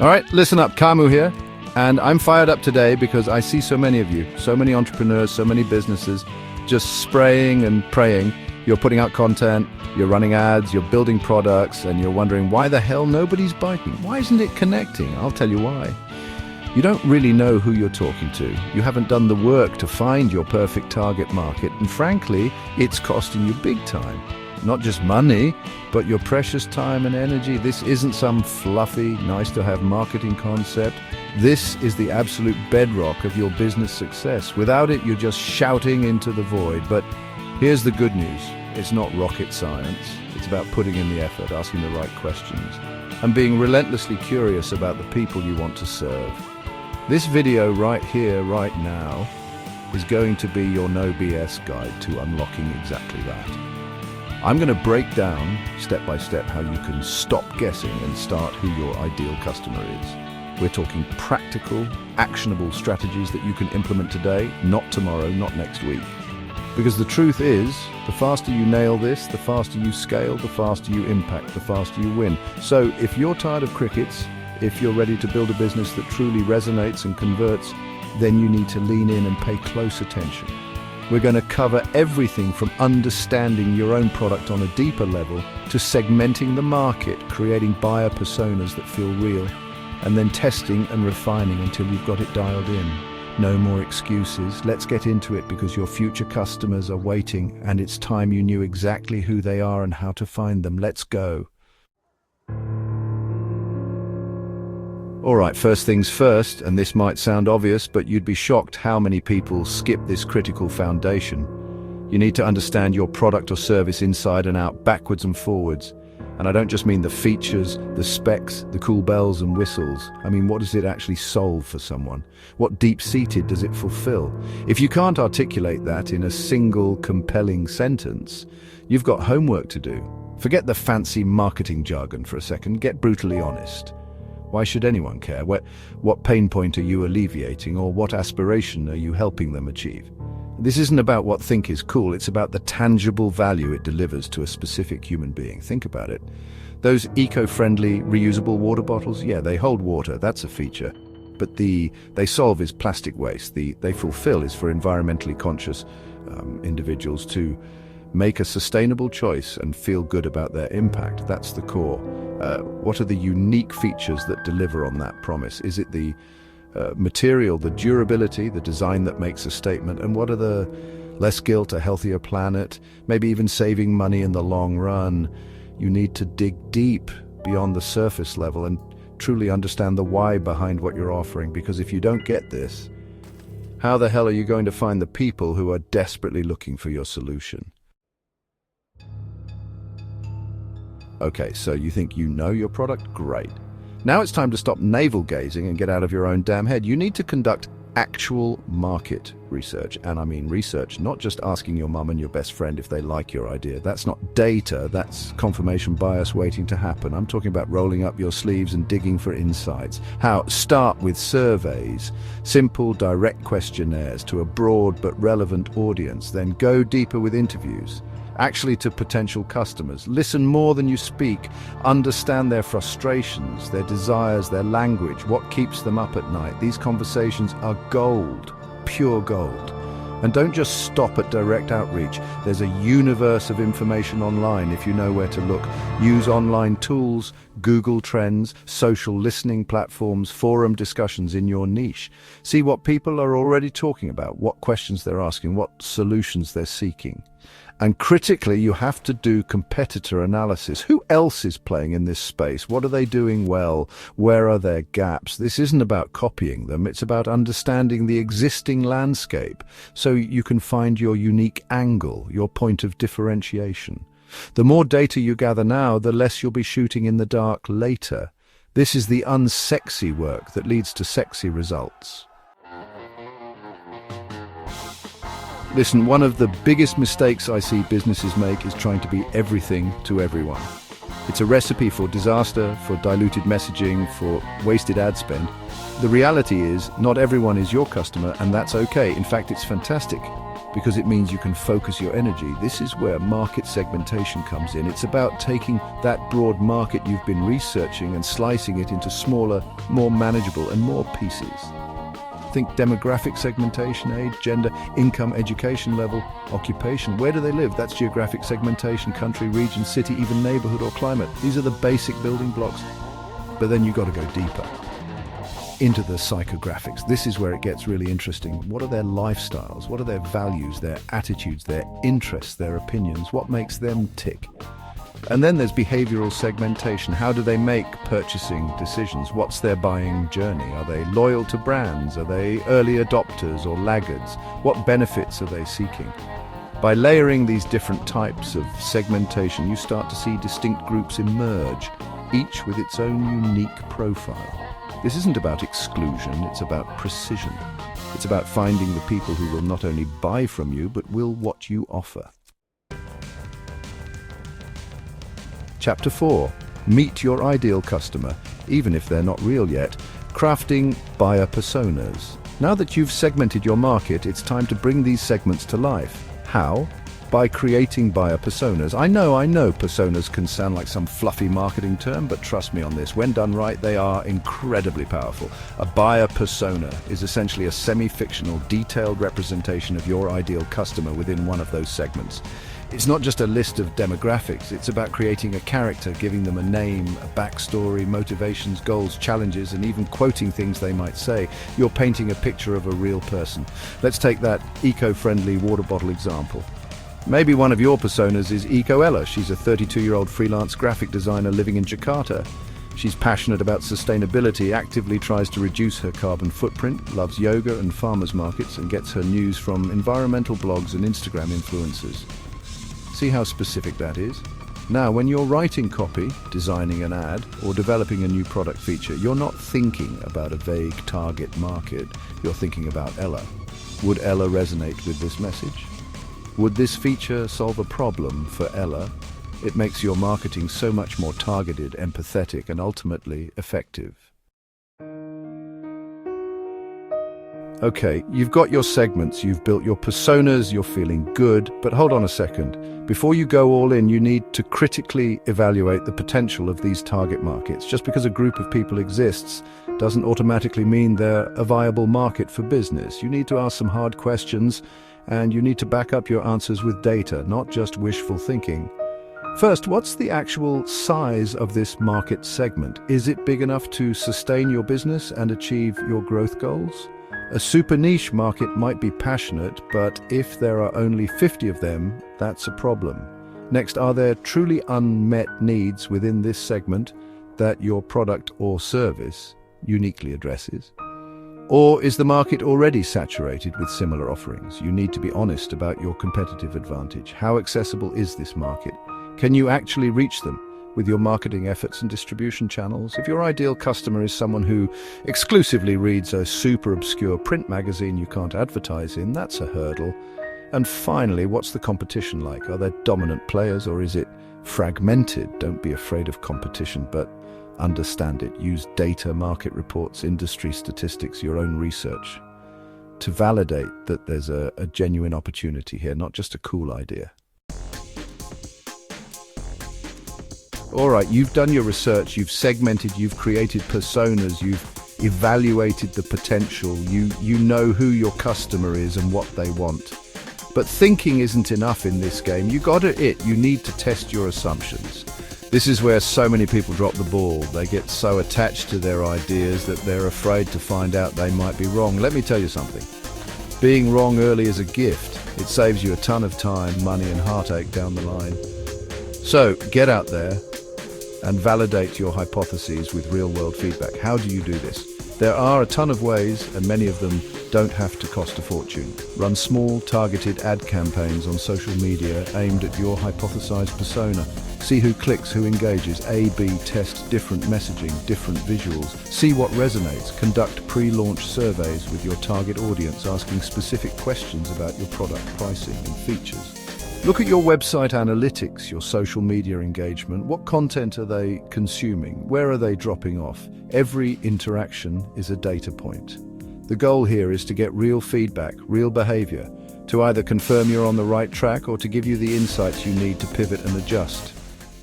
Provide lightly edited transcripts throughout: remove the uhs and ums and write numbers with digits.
All right, listen up, Kamu here. And I'm fired up today because I see so many of you, so many entrepreneurs, so many businesses just spraying and praying. You're putting out content, you're running ads, you're building products, and you're wondering why the hell nobody's biting. Why isn't it connecting? I'll tell you why. You don't really know who you're talking to. You haven't done the work to find your perfect target market, and frankly, it's costing you big time. Not just money, but your precious time and energy. This isn't some fluffy, nice-to-have marketing concept. This is the absolute bedrock of your business success. Without it, you're just shouting into the void. But here's the good news. It's not rocket science. It's about putting in the effort, asking the right questions, and being relentlessly curious about the people you want to serve. This video right here, right now, is going to be your no BS guide to unlocking exactly that. I'm going to break down, step by step, how you can stop guessing and start who your ideal customer is. We're talking practical, actionable strategies that you can implement today, not tomorrow, not next week. Because the truth is, the faster you nail this, the faster you scale, the faster you impact, the faster you win. So if you're tired of crickets, if you're ready to build a business that truly resonates and converts, then you need to lean in and pay close attention. We're going to cover everything from understanding your own product on a deeper level to segmenting the market, creating buyer personas that feel real, and then testing and refining until you've got it dialed in. No more excuses. Let's get into it because your future customers are waiting and it's time you knew exactly who they are and how to find them. Let's go. All right, first things first, and this might sound obvious, but you'd be shocked how many people skip this critical foundation. You need to understand your product or service inside and out, backwards and forwards. And I don't just mean the features, the specs, the cool bells and whistles. I mean, what does it actually solve for someone? What deep-seated does it fulfill? If you can't articulate that in a single, compelling sentence, you've got homework to do. Forget the fancy marketing jargon for a second. Get brutally honest. Why should anyone care? What pain point are you alleviating, or what aspiration are you helping them achieve? This isn't about what think is cool, it's about the tangible value it delivers to a specific human being. Think about it. Those eco-friendly, reusable water bottles, yeah, they hold water, that's a feature. But they solve is plastic waste. They fulfill is for environmentally conscious individuals to make a sustainable choice and feel good about their impact. That's the core. What are the unique features that deliver on that promise? Is it the material, the durability, the design that makes a statement? And what are the less guilt, a healthier planet, maybe even saving money in the long run? You need to dig deep beyond the surface level and truly understand the why behind what you're offering, because if you don't get this, how the hell are you going to find the people who are desperately looking for your solution? Okay, so you think you know your product? Great. Now it's time to stop navel-gazing and get out of your own damn head. You need to conduct actual market research. And I mean research, not just asking your mum and your best friend if they like your idea. That's not data, that's confirmation bias waiting to happen. I'm talking about rolling up your sleeves and digging for insights. How? Start with surveys, simple, direct questionnaires to a broad but relevant audience. Then go deeper with interviews. Actually to potential customers. Listen more than you speak. Understand their frustrations, their desires, their language, what keeps them up at night. These conversations are gold, pure gold. And don't just stop at direct outreach. There's a universe of information online if you know where to look. Use online tools, Google Trends, social listening platforms, forum discussions in your niche. See what people are already talking about, what questions they're asking, what solutions they're seeking. And critically, you have to do competitor analysis. Who else is playing in this space? What are they doing well? Where are their gaps? This isn't about copying them. It's about understanding the existing landscape so you can find your unique angle, your point of differentiation. The more data you gather now, the less you'll be shooting in the dark later. This is the unsexy work that leads to sexy results. Listen, one of the biggest mistakes I see businesses make is trying to be everything to everyone. It's a recipe for disaster, for diluted messaging, for wasted ad spend. The reality is, not everyone is your customer, and that's okay. In fact, it's fantastic, because it means you can focus your energy. This is where market segmentation comes in. It's about taking that broad market you've been researching and slicing it into smaller, more manageable and more pieces. Think demographic segmentation, age, gender, income, education level, occupation. Where do they live? That's geographic segmentation, country, region, city, even neighborhood or climate. These are the basic building blocks. But then you've got to go deeper into the psychographics. This is where it gets really interesting. What are their lifestyles? What are their values, their attitudes, their interests, their opinions? What makes them tick? And then there's behavioral segmentation. How do they make purchasing decisions? What's their buying journey? Are they loyal to brands? Are they early adopters or laggards? What benefits are they seeking? By layering these different types of segmentation, you start to see distinct groups emerge, each with its own unique profile. This isn't about exclusion, it's about precision. It's about finding the people who will not only buy from you, but will what you offer. Chapter 4. Meet your ideal customer, even if they're not real yet. Crafting buyer personas. Now that you've segmented your market, it's time to bring these segments to life. How? By creating buyer personas. I know personas can sound like some fluffy marketing term, but trust me on this, when done right, they are incredibly powerful. A buyer persona is essentially a semi-fictional, detailed representation of your ideal customer within one of those segments. It's not just a list of demographics, it's about creating a character, giving them a name, a backstory, motivations, goals, challenges, and even quoting things they might say. You're painting a picture of a real person. Let's take that eco-friendly water bottle example. Maybe one of your personas is Eco Ella. She's a 32-year-old freelance graphic designer living in Jakarta. She's passionate about sustainability, actively tries to reduce her carbon footprint, loves yoga and farmers markets, and gets her news from environmental blogs and Instagram influencers. See how specific that is? Now, when you're writing copy, designing an ad, or developing a new product feature, you're not thinking about a vague target market. You're thinking about Ella. Would Ella resonate with this message? Would this feature solve a problem for Ella? It makes your marketing so much more targeted, empathetic, and ultimately effective. Okay, you've got your segments, you've built your personas, you're feeling good, but hold on a second. Before you go all in, you need to critically evaluate the potential of these target markets. Just because a group of people exists doesn't automatically mean they're a viable market for business. You need to ask some hard questions, and you need to back up your answers with data, not just wishful thinking. First, what's the actual size of this market segment? Is it big enough to sustain your business and achieve your growth goals? A super niche market might be passionate, but if there are only 50 of them, that's a problem. Next, are there truly unmet needs within this segment that your product or service uniquely addresses? Or is the market already saturated with similar offerings? You need to be honest about your competitive advantage. How accessible is this market? Can you actually reach them with your marketing efforts and distribution channels? If your ideal customer is someone who exclusively reads a super obscure print magazine you can't advertise in, that's a hurdle. And finally, what's the competition like? Are there dominant players or is it fragmented? Don't be afraid of competition, but understand it. Use data, market reports, industry statistics, your own research to validate that there's a genuine opportunity here, not just a cool idea. All right, you've done your research, you've segmented, you've created personas, you've evaluated the potential, you know who your customer is and what they want. But thinking isn't enough in this game. You need to test your assumptions. This is where so many people drop the ball. They get so attached to their ideas that they're afraid to find out they might be wrong. Let me tell you something. Being wrong early is a gift. It saves you a ton of time, money, and heartache down the line. So get out there and validate your hypotheses with real-world feedback. How do you do this? There are a ton of ways, and many of them don't have to cost a fortune. Run small, targeted ad campaigns on social media aimed at your hypothesized persona. See who clicks, who engages. A/B test different messaging, different visuals. See what resonates. Conduct pre-launch surveys with your target audience, asking specific questions about your product pricing and features. Look at your website analytics, your social media engagement. What content are they consuming? Where are they dropping off? Every interaction is a data point. The goal here is to get real feedback, real behavior, to either confirm you're on the right track or to give you the insights you need to pivot and adjust.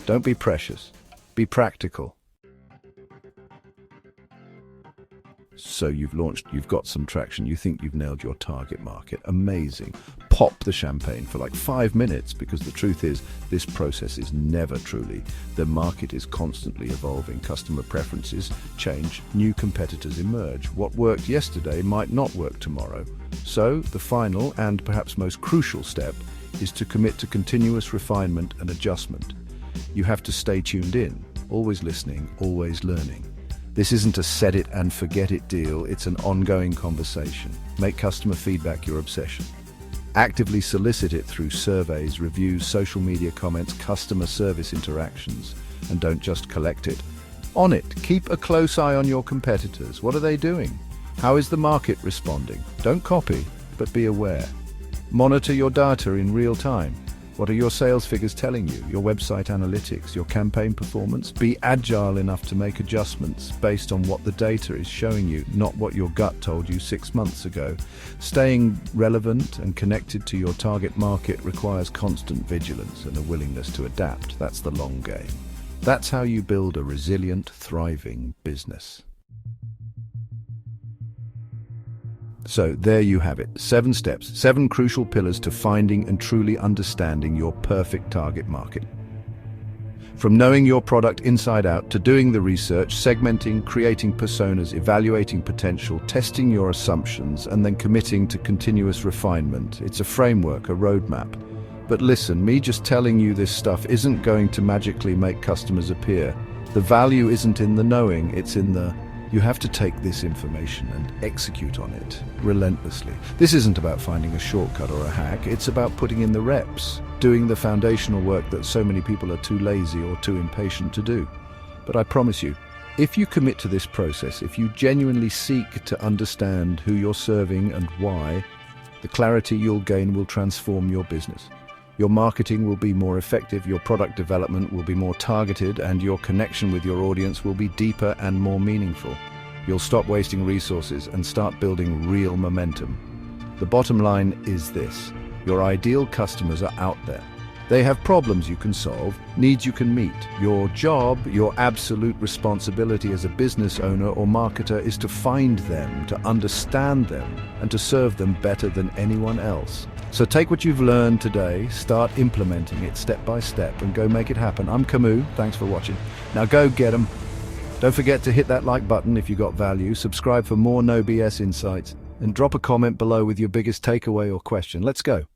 Don't be precious. Be practical. So you've launched, you've got some traction, you think you've nailed your target market. Amazing. Pop the champagne for like 5 minutes, because the truth is, this process is never truly. The market is constantly evolving. Customer preferences change. New competitors emerge. What worked yesterday might not work tomorrow. So the final and perhaps most crucial step is to commit to continuous refinement and adjustment. You have to stay tuned in, always listening, always learning. This isn't a set it and forget it deal, it's an ongoing conversation. Make customer feedback your obsession. Actively solicit it through surveys, reviews, social media comments, customer service interactions, and don't just collect it. On it, keep a close eye on your competitors. What are they doing? How is the market responding? Don't copy, but be aware. Monitor your data in real time. What are your sales figures telling you? Your website analytics, your campaign performance? Be agile enough to make adjustments based on what the data is showing you, not what your gut told you 6 months ago. Staying relevant and connected to your target market requires constant vigilance and a willingness to adapt. That's the long game. That's how you build a resilient, thriving business. So there you have it, 7 steps, 7 crucial pillars to finding and truly understanding your perfect target market. From knowing your product inside out to doing the research, segmenting, creating personas, evaluating potential, testing your assumptions, and then committing to continuous refinement. It's a framework, a roadmap. But listen, me just telling you this stuff isn't going to magically make customers appear. The value isn't in the knowing, it's in the you have to take this information and execute on it relentlessly. This isn't about finding a shortcut or a hack, it's about putting in the reps, doing the foundational work that so many people are too lazy or too impatient to do. But I promise you, if you commit to this process, if you genuinely seek to understand who you're serving and why, the clarity you'll gain will transform your business. Your marketing will be more effective, your product development will be more targeted, and your connection with your audience will be deeper and more meaningful. You'll stop wasting resources and start building real momentum. The bottom line is this: your ideal customers are out there. They have problems you can solve, needs you can meet. Your job, your absolute responsibility as a business owner or marketer is to find them, to understand them, and to serve them better than anyone else. So take what you've learned today, start implementing it step by step, and go make it happen. I'm Camus, thanks for watching. Now go get 'em. Don't forget to hit that like button if you got value, subscribe for more no BS insights, and drop a comment below with your biggest takeaway or question. Let's go.